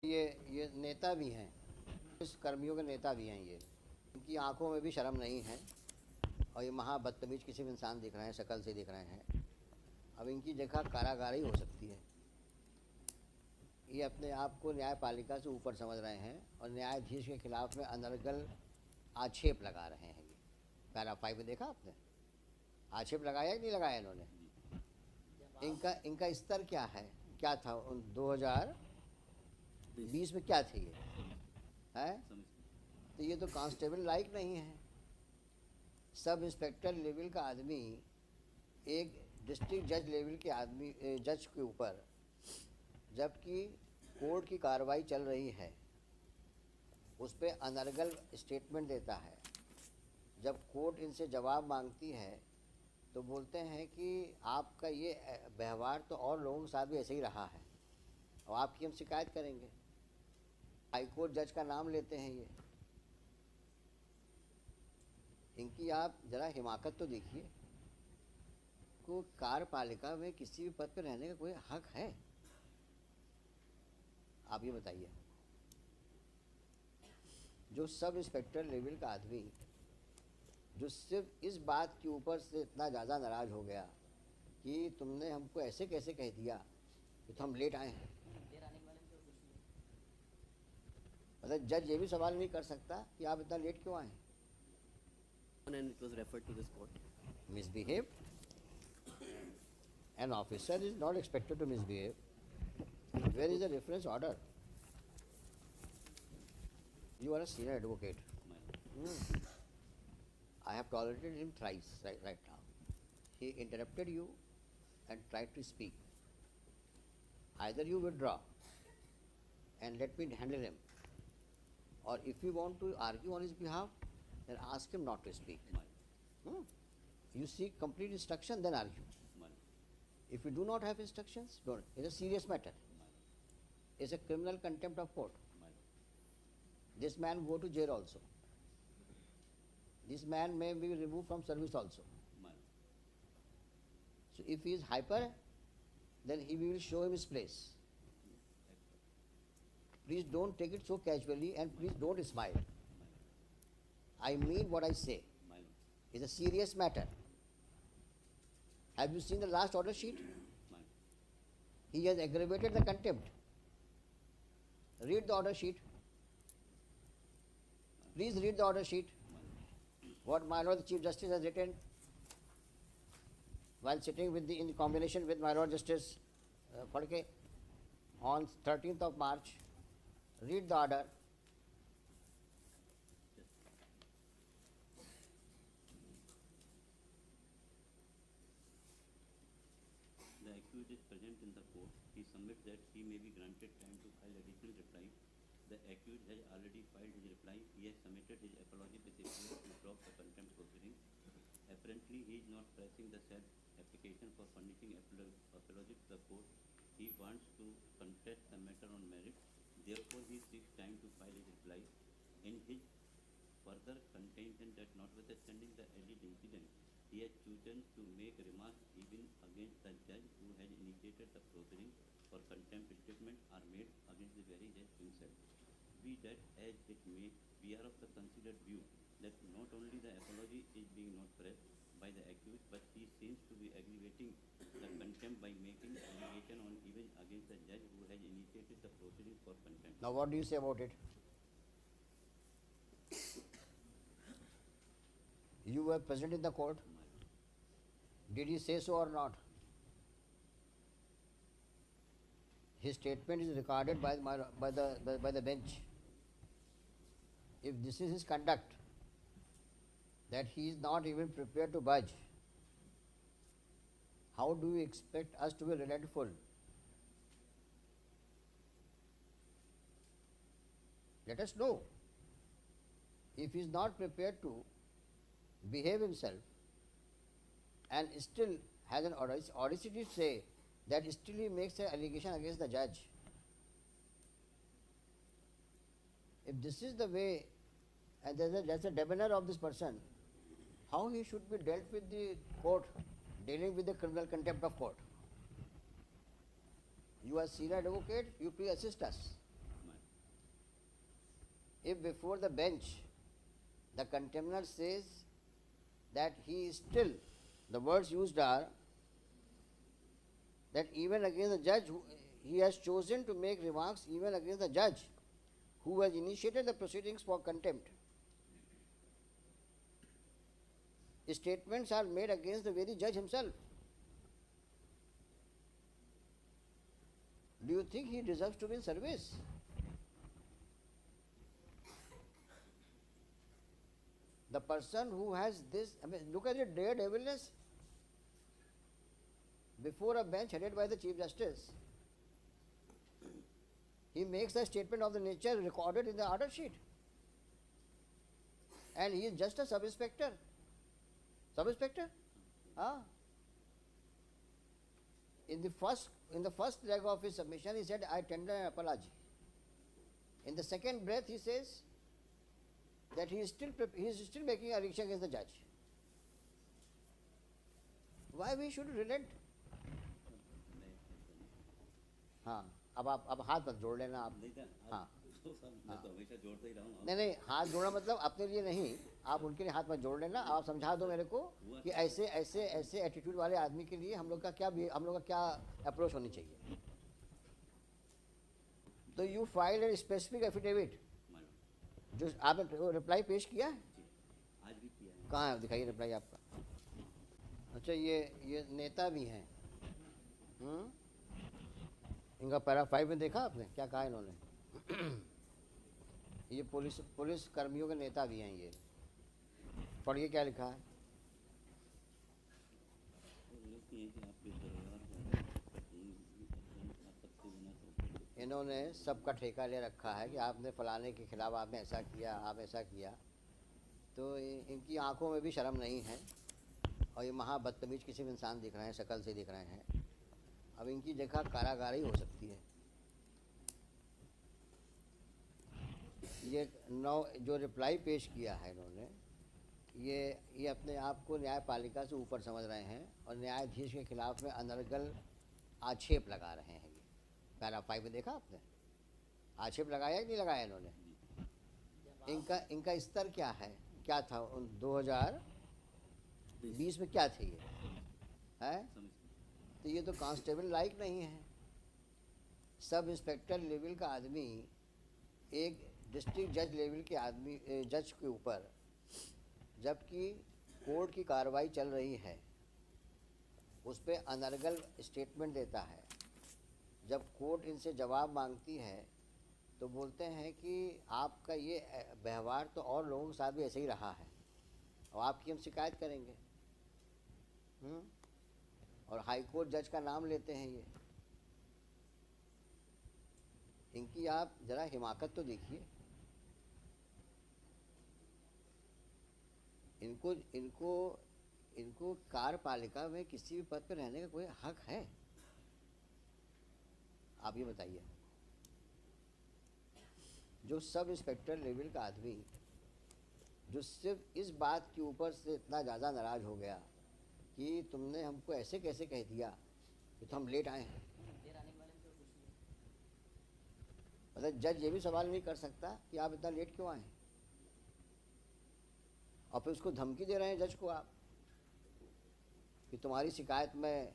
ये नेता भी हैं, इस कर्मियों के नेता भी हैं। ये इनकी आंखों में भी शर्म नहीं है और ये महा बदतमीज किसी भी इंसान दिख रहे हैं, शक्ल से दिख रहे हैं। अब इनकी जगह कारागारी हो सकती है। ये अपने आप को न्यायपालिका से ऊपर समझ रहे हैं और न्यायाधीश के खिलाफ में अनर्गल आक्षेप लगा रहे हैं। ये पैरा 5 में देखा आपने, आक्षेप लगाया कि नहीं लगाया इन्होंने। इनका स्तर क्या है, क्या था 2020 में, क्या थे ये है? तो ये तो कांस्टेबल लायक नहीं है। सब इंस्पेक्टर लेवल का आदमी एक डिस्ट्रिक्ट जज लेवल के आदमी जज के ऊपर, जबकि कोर्ट की कार्रवाई चल रही है, उस पर अनर्गल स्टेटमेंट देता है। जब कोर्ट इनसे जवाब मांगती है तो बोलते हैं कि आपका ये व्यवहार तो और लोगों के साथ भी ऐसे ही रहा है और आपकी हम शिकायत करेंगे। हाईकोर्ट जज का नाम लेते हैं ये। इनकी आप ज़रा हिमाकत तो देखिए। को कार्यपालिका में किसी भी पद पर रहने का कोई हक है? आप ये बताइए। जो सब इंस्पेक्टर लेवल का आदमी, जो सिर्फ इस बात के ऊपर से इतना ज़्यादा नाराज़ हो गया कि तुमने हमको ऐसे कैसे कह दिया कि तो हम लेट आए हैं। मतलब जज ये भी सवाल नहीं कर सकता कि आप इतना लेट क्यों आए। And it was referred to this court. Misbehave. An officer is not expected to misbehave. Where is the reference order? You are a senior advocate. I have tolerated him thrice right now. He interrupted you and tried to speak. Either you withdraw and let me handle him, or if you want to argue on his behalf, then ask him not to speak. You seek complete instruction, then argue. If you do not have instructions, don't. It's a serious matter. It's a criminal contempt of court. This man go to jail also. This man may be removed from service also. So if he is hyper, then he will show him his place. Please don't take it so casually and please don't smile. I mean what I say. It's a serious matter. Have you seen the last order sheet? He has aggravated the contempt. Read the order sheet. Please read the order sheet. What my Lord the Chief Justice has written while sitting with in combination with my Lord Justice Phadke on 13th of March. Read the order. The accused is present in the court. He submits that he may be granted time to file additional reply. The accused has already filed his reply. He has submitted his apology with a plea to drop the contempt proceeding. Apparently, he is not pressing the said application for furnishing apology to the court. He wants to contest the matter on merit. Therefore, he seeks time to file his reply. In his further contention that notwithstanding the alleged incident, he has chosen to make remarks even against the judge who has initiated the proceeding, for contempt statements are made against the very judge himself. Be that as it may, we are of the considered view that not only the apology is being not pressed by the accused, but he seems to be aggravating the contempt by making allegation on even against the judge who has initiated the proceeding for contempt. Now what do you say about it? You were present in the court. Did he say so or not? His statement is recorded by the bench. If this is his conduct, that he is not even prepared to budge, how do you expect us to be relentful? Let us know. If he is not prepared to behave himself and still has an audacity to say that still he makes an allegation against the judge. If this is the way, and that's a demeanor of this person, how he should be dealt with the court, dealing with the criminal contempt of court. You are senior advocate, you please assist us. if before the bench the contemptor says that he is still, the words used are that even against the judge, he has chosen to make remarks even against the judge who has initiated the proceedings for contempt. Statements are made against the very judge himself. Do you think he deserves to be in service? The person who has this, I mean, look at the daredevilness before a bench headed by the Chief Justice. He makes a statement of the nature recorded in the order sheet. And he is just a sub-inspector. Sub-inspector? Ah. In the first leg of his submission, he said, I tender an apology. In the second breath, he says that he is still making a reaction against the judge. Why we should relent? हाँ, अब हाथ मत जोड़ लेना आप. नहीं था हाँ. तो सब मैं तो हमेशा जोड़ता ही रहूँगा. नहीं, हाथ जोड़ना मतलब अपने लिए नहीं, आप उनके लिए हाथ मत जोड़ लेना. आप समझा दो मेरे को कि ऐसे एटीट्यूड वाले आदमी के लिए हम लोग का क्या अप्रोच होनी चाहिए. तो you file a specific affidavit, जो आपने रिप्लाई पेश किया है. आज भी किया है. कहाँ है, दिखाइए रिप्लाई आपका. अच्छा, ये नेता भी हैं. इनका पैरा 5 में देखा आपने क्या कहा इन्होंने? ये पुलिस कर्मियों के नेता भी हैं. ये पढ़िए क्या लिखा है. इन्होंने सबका ठेका ले रखा है कि आपने फलाने के खिलाफ आपने ऐसा किया, आप ऐसा किया. तो इनकी आंखों में भी शर्म नहीं है और ये महा बदतमीज किसी भी इंसान दिख रहे हैं, शक्ल से दिख रहे हैं. अब इनकी जगह कारागारी हो सकती है. ये जो रिप्लाई पेश किया है इन्होंने, ये अपने आप को न्यायपालिका से ऊपर समझ रहे हैं और न्यायाधीश के खिलाफ में अनर्गल आक्षेप लगा रहे हैं. ये पैरा 5 में देखा आपने, आक्षेप लगाया कि नहीं लगाया इन्होंने. इनका स्तर क्या है, क्या था 2020 में, क्या थे ये है. तो ये तो कांस्टेबल लायक नहीं है. सब इंस्पेक्टर लेवल का आदमी एक डिस्ट्रिक्ट जज लेवल के आदमी जज के ऊपर, जबकि कोर्ट की कार्रवाई चल रही है, उस पर अनर्गल स्टेटमेंट देता है. जब कोर्ट इनसे जवाब मांगती है तो बोलते हैं कि आपका ये व्यवहार तो और लोगों के साथ भी ऐसे ही रहा है और आपकी हम शिकायत करेंगे. और हाई कोर्ट जज का नाम लेते हैं ये. इनकी आप जरा हिमाकत तो देखिए. इनको कार्यपालिका में किसी भी पद पर रहने का कोई हक है? आप ये बताइए. जो सब इंस्पेक्टर लेवल का आदमी, जो सिर्फ इस बात के ऊपर से इतना ज़्यादा नाराज़ हो गया कि तुमने हमको ऐसे कैसे कह दिया कि तो हम लेट आए हैं. मतलब जज ये भी सवाल नहीं कर सकता कि आप इतना लेट क्यों आए, और फिर उसको धमकी दे रहे हैं जज को आप कि तुम्हारी शिकायत मैं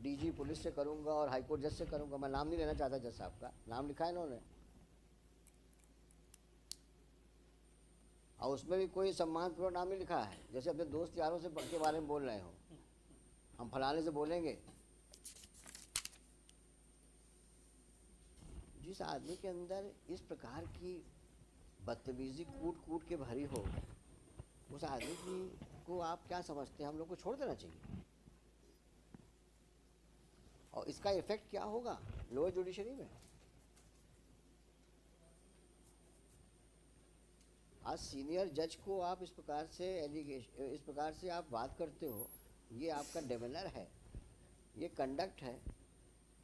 डीजी पुलिस से करूंगा और हाईकोर्ट जज से करूंगा. मैं नाम नहीं लेना चाहता जज साहब का, नाम लिखा है इन्होंने, और उसमें भी कोई सम्मानपूर्वक नाम नहीं लिखा है. जैसे अपने दोस्त यारों से के बारे में बोल रहे हो, हम फलाने से बोलेंगे. जिस आदमी के अंदर इस प्रकार की बदतमीजी कूट के भरी हो, उस आदमी को आप क्या समझते हैं? हम लोग को छोड़ देना चाहिए. और इसका इफेक्ट क्या होगा लोअर जुडिशरी में? आज सीनियर जज को आप इस प्रकार से आप बात करते हो, ये आपका डेमेनर है, ये कंडक्ट है.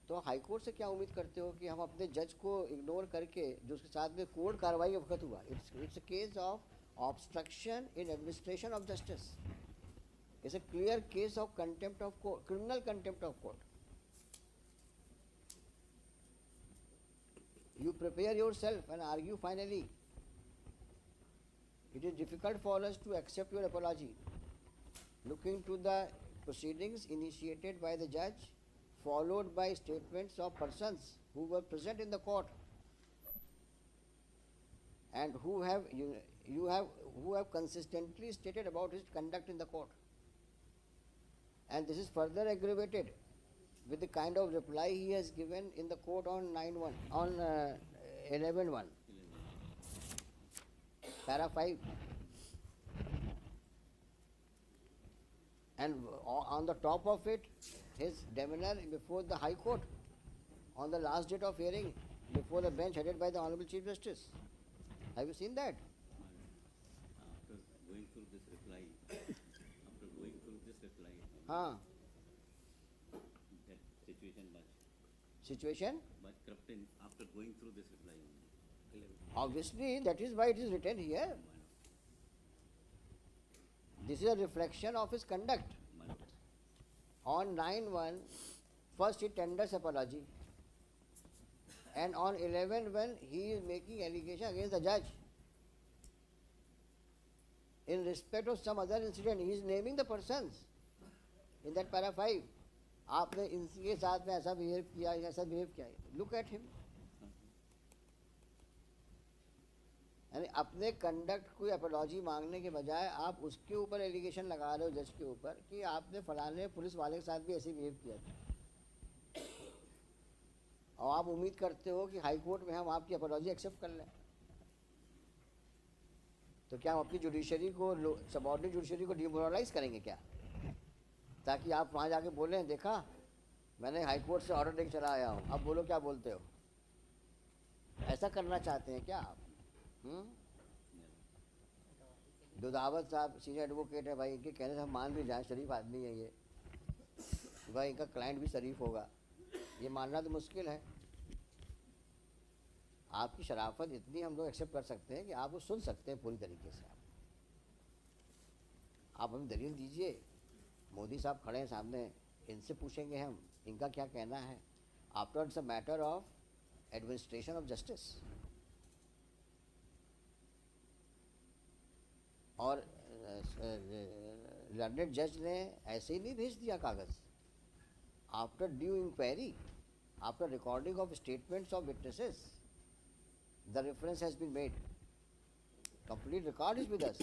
तो हाई कोर्ट से क्या उम्मीद करते हो कि हम अपने जज को इग्नोर करके, जो उसके साथ में कोर्ट कार्रवाई वक्त हुआ, it's a case of obstruction in administration of justice. It's a clear case of contempt of court, criminal contempt of court. You prepare yourself and argue finally. it is difficult for us to accept your apology. Looking to the proceedings initiated by the judge, followed by statements of persons who were present in the court and who have consistently stated about his conduct in the court. And this is further aggravated with the kind of reply he has given in the court on 9-1, on 11-1, para 5. And on the top of it, his demeanor before the High Court on the last date of hearing before the bench headed by the Honorable Chief Justice. Have you seen that? After going through this reply, हाँ. that Situation? much corrupted after going through this reply only. Obviously, that is why it is written here. This is a reflection of his conduct. On 9-1, first he tenders apology. And on 11-1, he is making allegation against the judge. In respect of some other incident, he is naming the persons in that para 5. आपने इनके साथ में ऐसा behave किया. Look at him. यानी अपने conduct कोई apology मांगने के बजाय आप उसके ऊपर एलिगेशन लगा रहे हो जज के ऊपर कि आपने फलाने पुलिस वाले के साथ भी ऐसे बिहेव किया था, और आप उम्मीद करते हो कि हाई कोर्ट में हम आपकी अपॉलॉजी एक्सेप्ट कर लें. तो क्या हम अपनी जुडिशरी को, सबऑर्डिनेट जुडिशरी को डिमोरलाइज करेंगे क्या, ताकि आप वहाँ जाके बोलें देखा मैंने हाई कोर्ट से ऑर्डर लेके चला आया हूँ, अब बोलो क्या बोलते हो. ऐसा करना चाहते हैं क्या आप? दुधावत साहब सीनियर एडवोकेट है भाई, इनके कहने से हम मान भी जाएं, शरीफ आदमी है ये भाई, इनका क्लाइंट भी शरीफ होगा, ये मानना तो मुश्किल है. आपकी शराफत इतनी हम लोग एक्सेप्ट कर सकते हैं कि आप वो सुन सकते हैं पूरी तरीके से. आप हमें दलील दीजिए. मोदी साहब खड़े हैं सामने, इनसे पूछेंगे हम इनका क्या कहना है. After it's a matter of administration of justice. और लर्नेड जज ने ऐसे ही नहीं भेज दिया कागज़. After due inquiry, after recording of statements of witnesses, the reference has been made. Complete record is with us.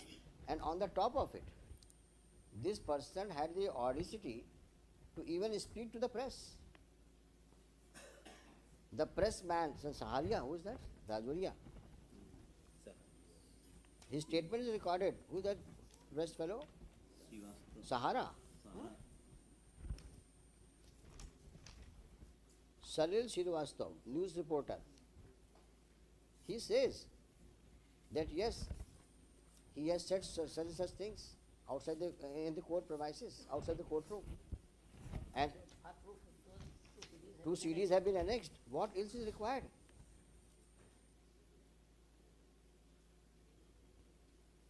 And on the top of it, this person had the audacity to even speak to the press. The press man, Saharia, who is that? Rajoria. His statement is recorded. Who is that press fellow? Sahara. Salil Srivastava, news reporter. He says that yes, he has said such things outside in the court premises, outside the courtroom, and 2 CDs have been annexed. What else is required?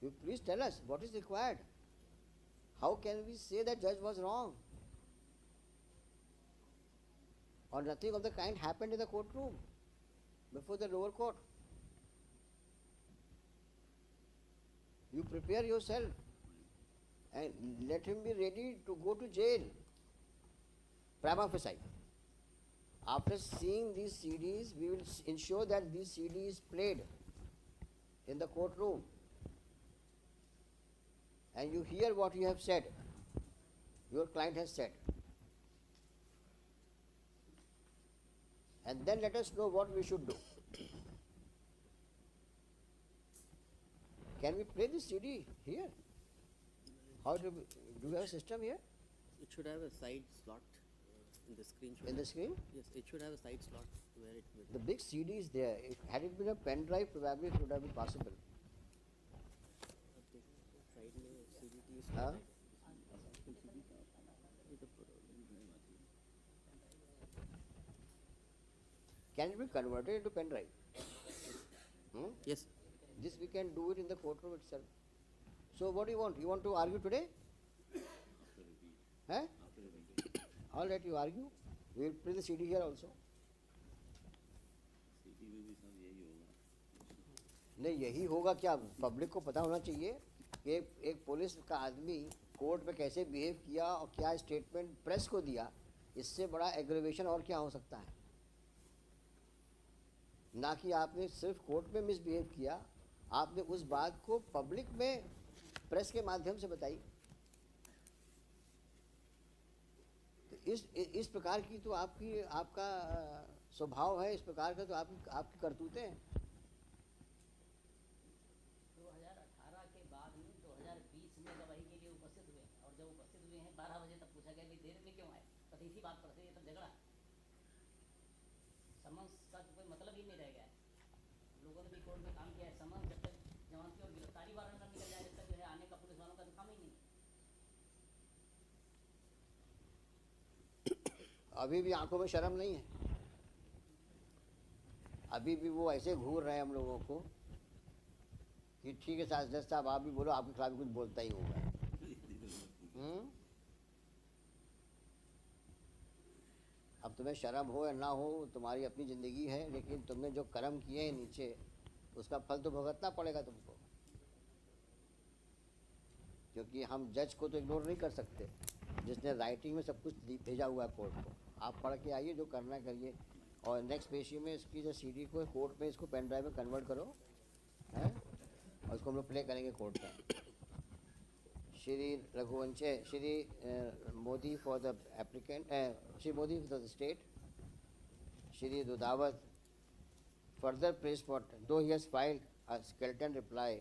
You please tell us what is required. How can we say that judge was wrong, or nothing of the kind happened in the courtroom before the lower court? You prepare yourself and let him be ready to go to jail. Prima facie. After seeing these CDs, we will ensure that these CDs played in the courtroom. And you hear what you have said, your client has said. And then let us know what we should do. Can we play this CD here? How do you have a system here? It should have a side slot in the screen. In the screen? Yes, it should have a side slot where it will. The big CD is there. Had it been a pen drive, probably it would have been possible. Side में CDT is Huh? Can it be converted into pen drive? Yes. This we can do it in the courtroom itself. So what do you want? You want to argue today? Huh? All right, you argue. We will play the CD here also. नहीं, यही होगा क्या? Public को पता होना चाहिए कि एक पुलिस का आदमी कोर्ट में कैसे बिहेव किया और क्या स्टेटमेंट प्रेस को दिया। इससे बड़ा एग्रेवेशन और क्या हो सकता है? ना कि आपने सिर्फ कोर्ट में मिसबिहेव किया, आपने उस बात को पब्लिक में प्रेस के माध्यम से बताई। तो इस प्रकार की तो आपका स्वभाव है, इस प्रकार का तो आपकी करतूतें हैं। 2018 के बाद में 2020 में गवाही के लिए उपस्थित हुए हैं, और जब उपस्थित हुए हैं 12 बजे, तब पूछा गया कि देर में क्यों आए, बस इसी बात पर से ये सब झगड़ा है। समन्स का तो कोई मतलब ही नहीं रह गया है। लोगों ने भी कोर्ट में काम किया है, समन्स जब तक जमानती और गिरफ्तारी वारंट न निकल जाए, जब तक जो है आने का पुलिस वालों का तो काम ही नहीं। अभी भी आंखों में शर्म नहीं है, अभी भी वो ऐसे घूर रहे हैं हम लोगों को कि ठीक है जज साहब आप भी बोलो, आपके खिलाफ कुछ बोलता ही होगा। अब तुम्हें शर्म हो या ना हो, तुम्हारी अपनी ज़िंदगी है, लेकिन तुमने जो कर्म किए हैं नीचे, उसका फल तो भुगतना पड़ेगा तुमको। क्योंकि हम जज को तो इग्नोर नहीं कर सकते, जिसने राइटिंग में सब कुछ भेजा हुआ है कोर्ट को। आप पढ़ के आइए, जो करना है करिए, और नेक्स्ट पेशी में इसकी जो सीडी को कोर्ट में इसको पेन ड्राइव में कन्वर्ट करो, है, और उसको हम लोग प्ले करेंगे कोर्ट में। Shri Raghuvansh, Shri Modi for the applicant, Shri Modi for the state, Shri Rudawat further press for though he has filed a skeleton reply